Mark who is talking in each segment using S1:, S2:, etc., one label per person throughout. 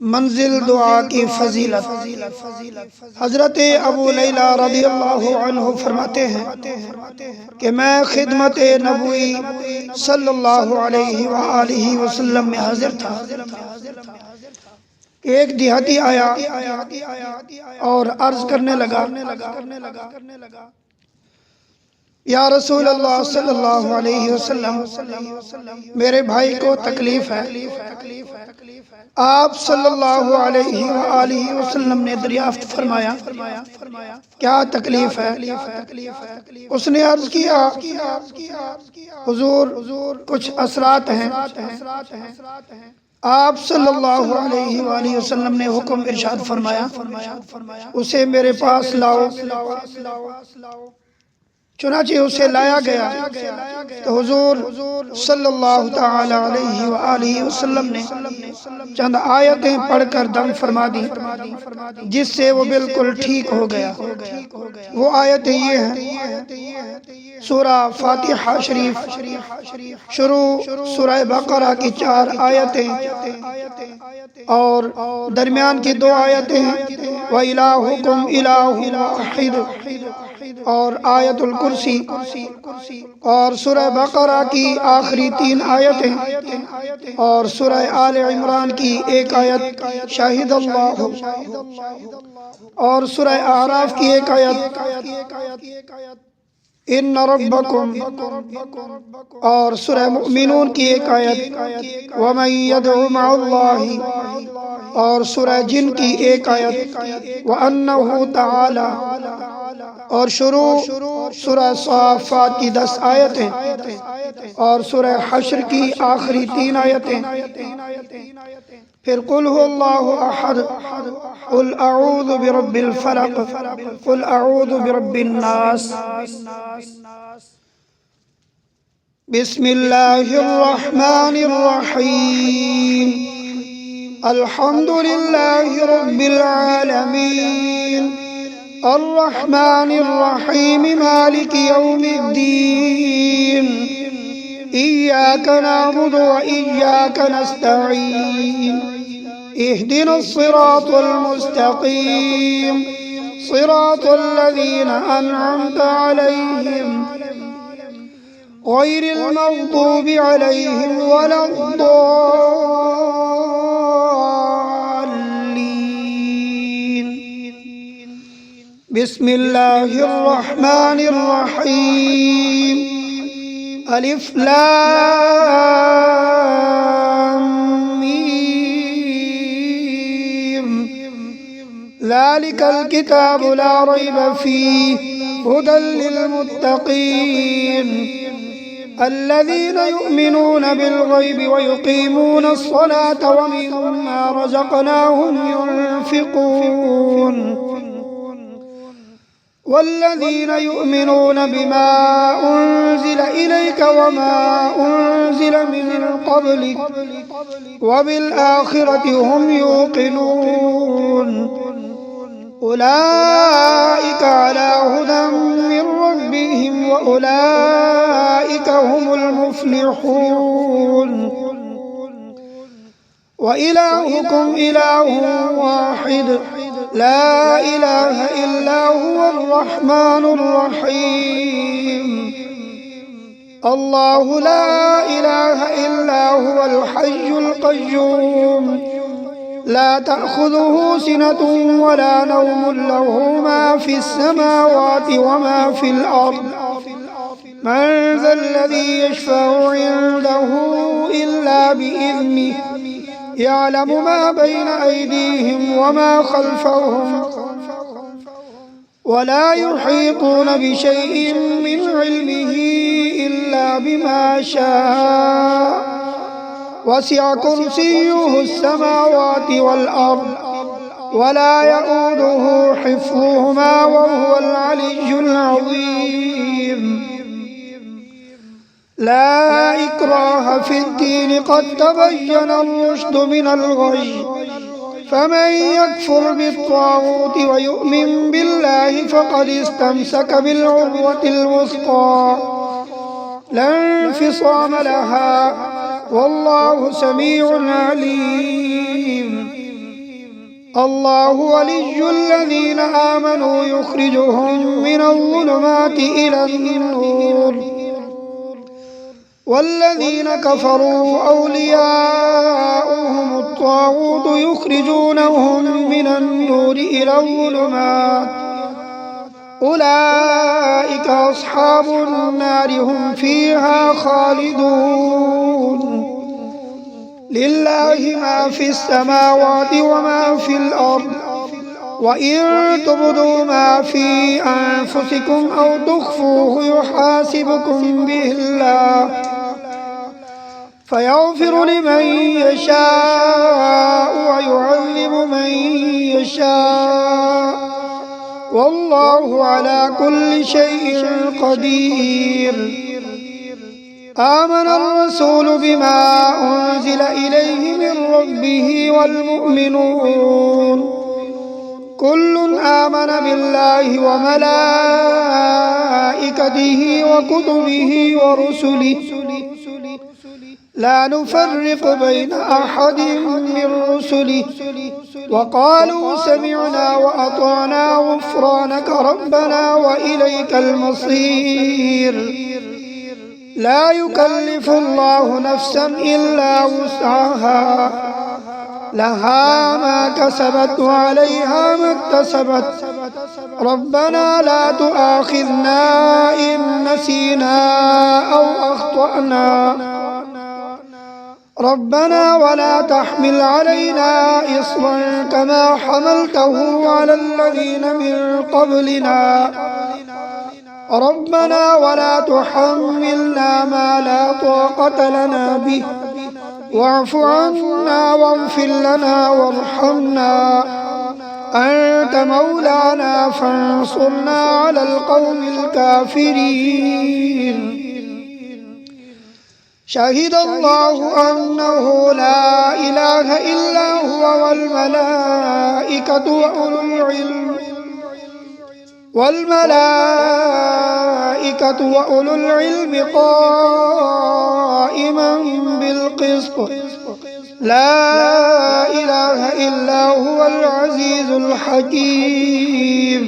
S1: منزل دعا کی فضیلت۔ حضرت ابو لیلہ رضی اللہ عنہ فرماتے ہیں کہ میں خدمت نبوی صلی اللہ علیہ وآلہ وسلم میں حاضر تھا کہ ایک دیہاتی آیا اور عرض کرنے لگا، یا رسول اللہ صلی اللہ علیہ وسلم، میرے بھائی کو تکلیف ہے۔ آپ صلی اللہ علیہ وآلہ وسلم نے دریافت فرمایا کیا تکلیف ہے؟ اس نے عرض کیا، حضور کچھ اثرات ہیں۔ آپ صلی اللہ علیہ وآلہ وسلم نے حکم ارشاد فرمایا اسے میرے پاس لاؤ۔ چنانچہ اسے لایا گیا تو حضور صلی اللہ تعالی علیہ وآلہ وسلم نے چند آیتیں پڑھ کر دم فرما دی جس سے وہ بالکل ٹھیک ہو گیا۔ وہ آیتیں یہ ہیں: سورہ فاتحہ شریف، شروع سورہ بقرہ کی 4 آیتیں اور درمیان کی 2 آیتیں وَإِلَٰهُكُمْ إِلَٰهٌ وَاحِدٌ اور آیت الکرسی، اور سورہ بقرہ کی آخری 3 آیتیں اور سورہ آل عمران کی 1 آیت شاہد اللہ، اور سورہ اعراف کی 1 آیت ان ربکم، اور سورہ مؤمنون کی 1 آیت وَمَن يَدْعُ مَعَ اللَّهِ، اور سورہ جن کی 1 آیت وَأَنَّهُ تَعَالَى، اور شروع سورہ صافات کی 10 آیتیں اور سورہ حشر کی آخری 3 آیتیں، پھر قل هو اللہ احد، قل اعوذ برب الفلق، قل اعوذ برب الناس۔ بسم اللہ الرحمن الرحیم، الحمد للہ رب العالمین، الرحمن الرحیم، مالک یوم الدین، ایاک نعبد و ایاک نستعین، اہدنا الصراط المستقیم، صراط الذین انعمت علیہم غیر المغضوب علیہم ولا الضالین۔ بسم اللہ الرحمن الرحیم، الف لام میم، ذالک الکتاب لا ریب فیہ ھدی للمتقین، الذین یؤمنون بالغیب ویقیمون الصلاة ومما رزقناہم ینفقون، والذین یؤمنون بما انزل الیک وما انزل من قبلک وبالآخرة هم یوقنون، اولئک علی ھدی من ربہم واولئک هم المفلحون۔ وإلہکم الہ واحد لا الہ الا هو الرحمن الرحیم، اللہ لا الہ الا هو الحی القیوم، لا تأخذه سنة ولا نوم، له ما في السماوات وما في الأرض، من ذا الذي يشفع عنده إلا بإذنه، يعلم ما بين أيديهم وما خلفهم، ولا يحيطون بشيء من علمه إلا بما شاء، وسع كرسيه السماوات والأرض ولا يؤوده حفظهما وهو العلي العظيم۔ لا إكراه في الدين، قد تبين الرشد من الغي، فمن يكفر بالطاغوت ويؤمن بالله فقد استمسك بالعروة الوثقى لا انفصام لها، والله سميع عليم۔ الله ولي الذين آمنوا يخرجهم من الظلمات إلى النور والذين كفروا أولياؤهم الطاغوت يخرجونهم من النور إلى الظلمات أولئك أصحاب النار هم فيها خالدون لله ما في السماوات وما في الأرض وإن تبدوا ما في أنفسكم أو تخفوه يحاسبكم به الله فيغفر لمن يشاء ويعذب من يشاء والله على كل شيء قدير. آمن الرسول بما أنزل إليه من ربه والمؤمنون كل آمن بالله وملائكته وكتبه ورسله لا نفرق بين أحد من رسله وقالوا سمعنا وأطعنا غفرانك ربنا وإليك المصير. لا يكلف الله نفسا إلا وسعها لها ما كسبت وعليها ما اكتسبت ربنا لا تؤاخذنا إن نسينا أو أخطأنا ربنا ولا تحمل علينا إصرا كما حملته على الذين من قبلنا ربنا ولا تحملنا ما لا طاقة لنا به واعف عنا واغفر لنا وارحمنا أنت مولانا فانصرنا على القوم الكافرين. شهد الله أنه لا إله إلا هو والملائكة وأولو العلم قائما بالقسط لا إله إلا هو العزيز الحكيم.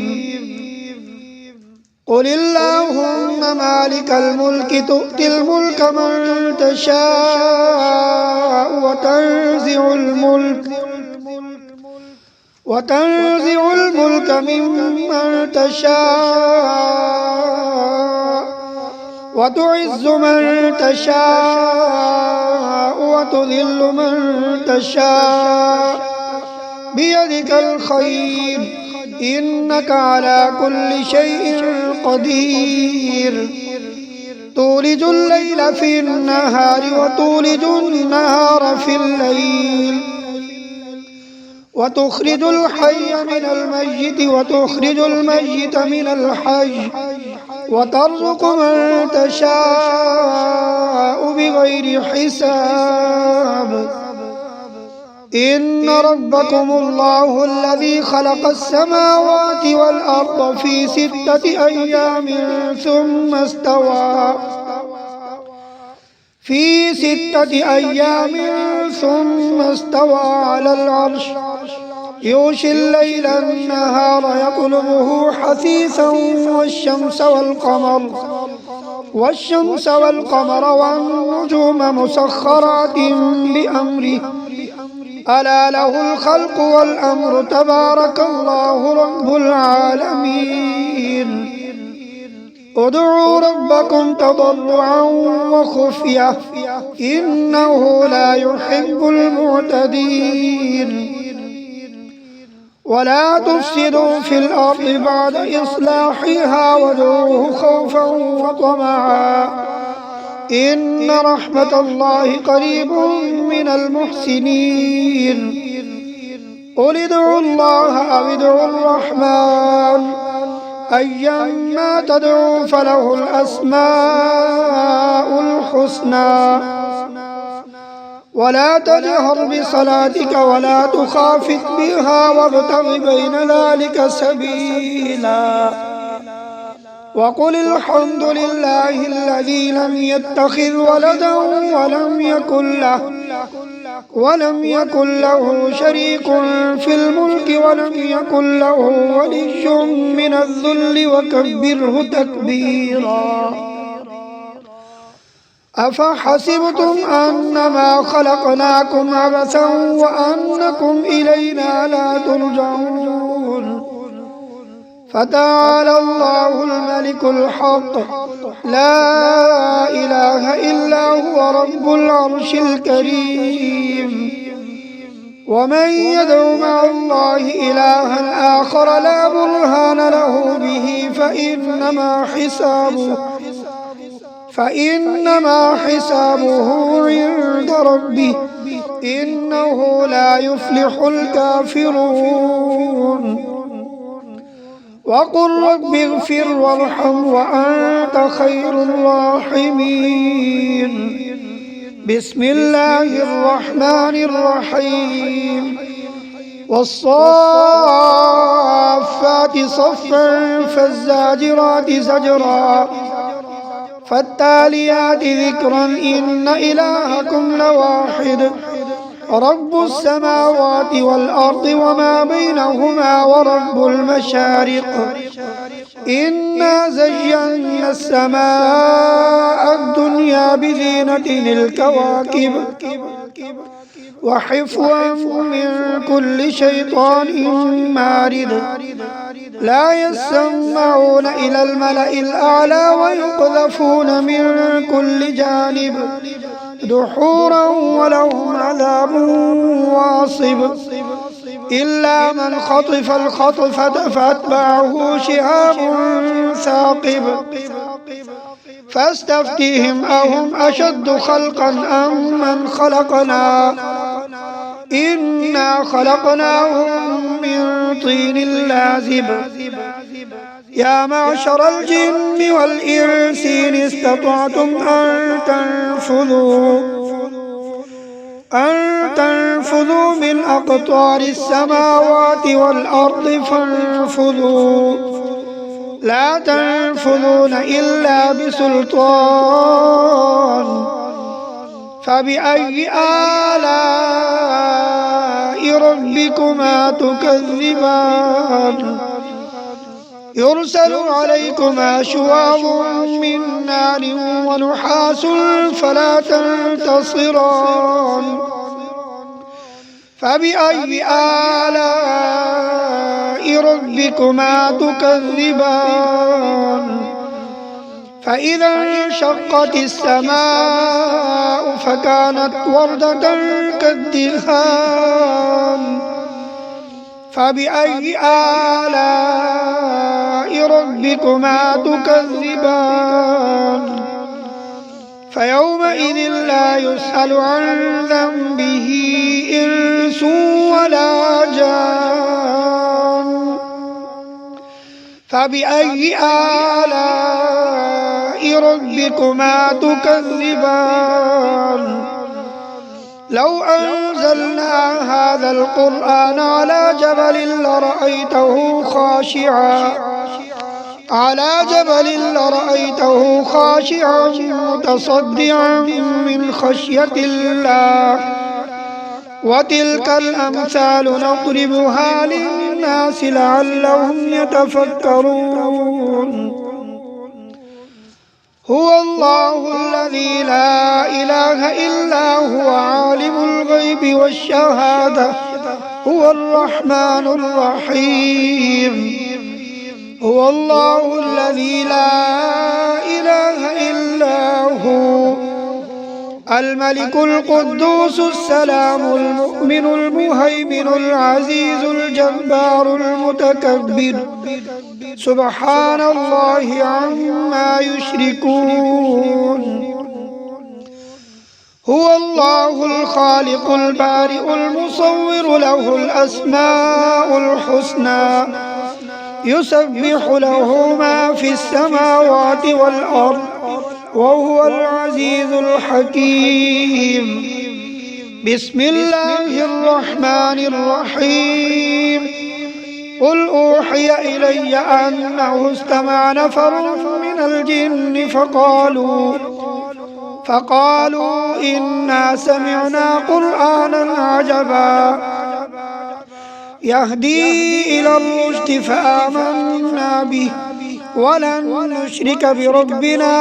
S1: قل اللهم مالك الملك تؤتي الملك من تشاء وتنزع الملك ممن تشاء وتعز من تشاء وتذل من تشاء بيدك الخير إنك على كل شيء قدير. تولج الليل في النهار وتولج النهار في الليل وتخرج الحي من الميت وتخرج الميت من الحي وترزق من تشاء بغير حساب. إن ربكم الله الذي خلق السماوات والأرض في 6 أيام ثم استوى على العرش يغشي الليل النهار يطلبه حثيثا والشمس والقمر والنجوم مسخرات بأمره ألا له الخلق والأمر تبارك الله رب العالمين. ادعوا ربكم تضرعا وخفية إنه لا يحب المعتدين. ولا تفسدوا في الأرض بعد إصلاحها وادعوه خوفا وطمعا إن رحمة الله قريب من المحسنين. قل ادعوا الله أو ادعوا الرحمن أيما تدعوا فله الأسماء الحسنى. ولا تجهر بصلاتك ولا تخافت بها وابتغ بين ذلك سبيلا. وقل الحمد لله الذي لم يتخذ ولدا ولم يكن له شريك في الملك ولم يكن له ولي من الذل وكبره تكبيرا. أفحسبتم أنما خلقناكم عبثا وأنكم إلينا لا ترجعون. فتعالى الله الملك الحق لا إله إلا هو رب العرش الكريم. ومن يدع مع الله إلها آخر لا برهان له به فإنما حسابه عند ربه إنه لا يفلح الكافرون. وقل رب اغفر وارحم وأنت خير الراحمين. بسم الله الرحمن الرحيم. والصافات صفا فالزاجرات زجرا فالتاليات ذكرا إن إلهكم لواحد رب السماوات والأرض وما بينهما ورب المشارق. إنا زينا السماء الدنيا بزينة الكواكب وحفظا من كل شيطان مارد. لا يسمعون إلى الملأ الأعلى ويقذفون من كل جانب دحورا ولهم عذاب واصب. إلا من خطف الخطفة فأتبعه شهاب ثاقب. فاستفتهم أهم أشد خلقا أم من خلقنا إنا خلقناهم من طين لازب. يا معشر الجن والإنس إن استطعتم أن تنفذوا من أقطار السماوات والأرض فانفذوا لا تنفذون إلا بسلطان. فبأي آلاء ربكما تكذبان. يرسل عليكما شواظ من نار ونحاس فلا تنتصران. فبأي آلاء ربكما تكذبان. فإذا انشقت السماء فكانت وردة كالدهان. فبأي آلاء ربكما تكذبان. فيومئذ لا يسأل عن ذنبه إنس ولا جان. فبأي آلاء ربكما تكذبان. لو أنزلنا هذا القرآن على جبل لرأيته خاشعا متصدعا من خشية الله. وتلك الأمثال نضربها للناس لعلهم يتفكرون. هو الله الذي لا إله إلا هو عالم الغيب والشهادة هو الرحمن الرحيم. هو الله الذي لا إله إلا هو الملك القدوس السلام المؤمن المهيمن العزيز الجبار المتكبر سبحان الله عما يشركون. هو الله الخالق البارئ المصور له الأسماء الحسنى يسبح له ما في السماوات والأرض وهو العزيز الحكيم. بسم الله الرحمن الرحيم. قل أوحي إلي أنه استمع نفر من الجن فقالوا إنا سمعنا قرآنا عجبا يهدي إلى الرشد فآمنا به ولن نشرك بربنا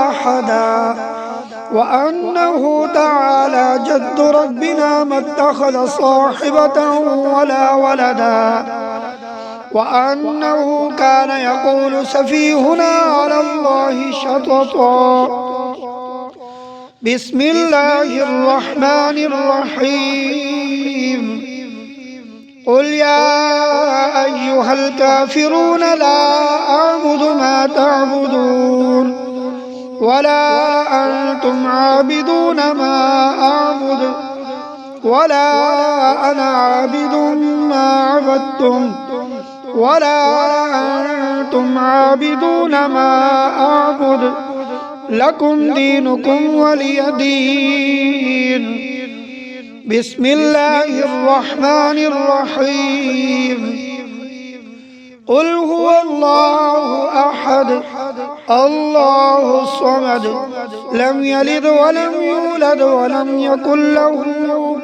S1: أحدا وأنه تعالى جد ربنا ما اتخذ صاحبة ولا ولدا وأنه كان يقول سفيهنا على الله شططا. بسم الله الرحمن الرحيم. قل يا أيها الكافرون لا أعبد ما تعبدون ولا أنتم عابدون ما أعبد ولا أنا عابد ما عبدتم ولا أنتم عابدون ما أعبد لكم دينكم ولي دين. بسم الله الرحمن الرحيم. قل هو الله أحد الله الصمد لم يلد ولم يولد ولم يكن له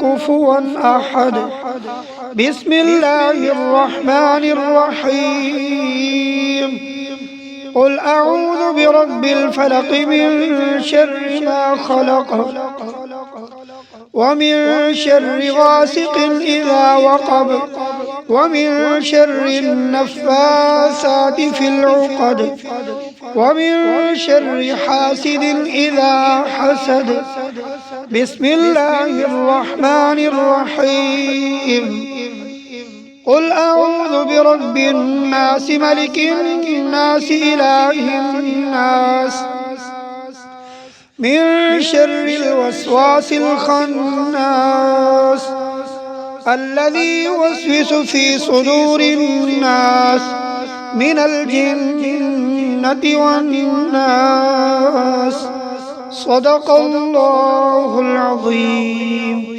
S1: كفوا أحد. بسم الله الرحمن الرحيم. قل أعوذ برب الفلق من شر ما خلق ومن شر غاسق إذا وقب ومن شر النفاثات في العقد ومن شر حاسد إذا حسد. بسم الله الرحمن الرحيم. قل أعوذ برب الناس ملك الناس إله الناس من شر الوسواس الخناس الذي يوسوس في صدور الناس من الجنة والناس. صدق الله العظيم.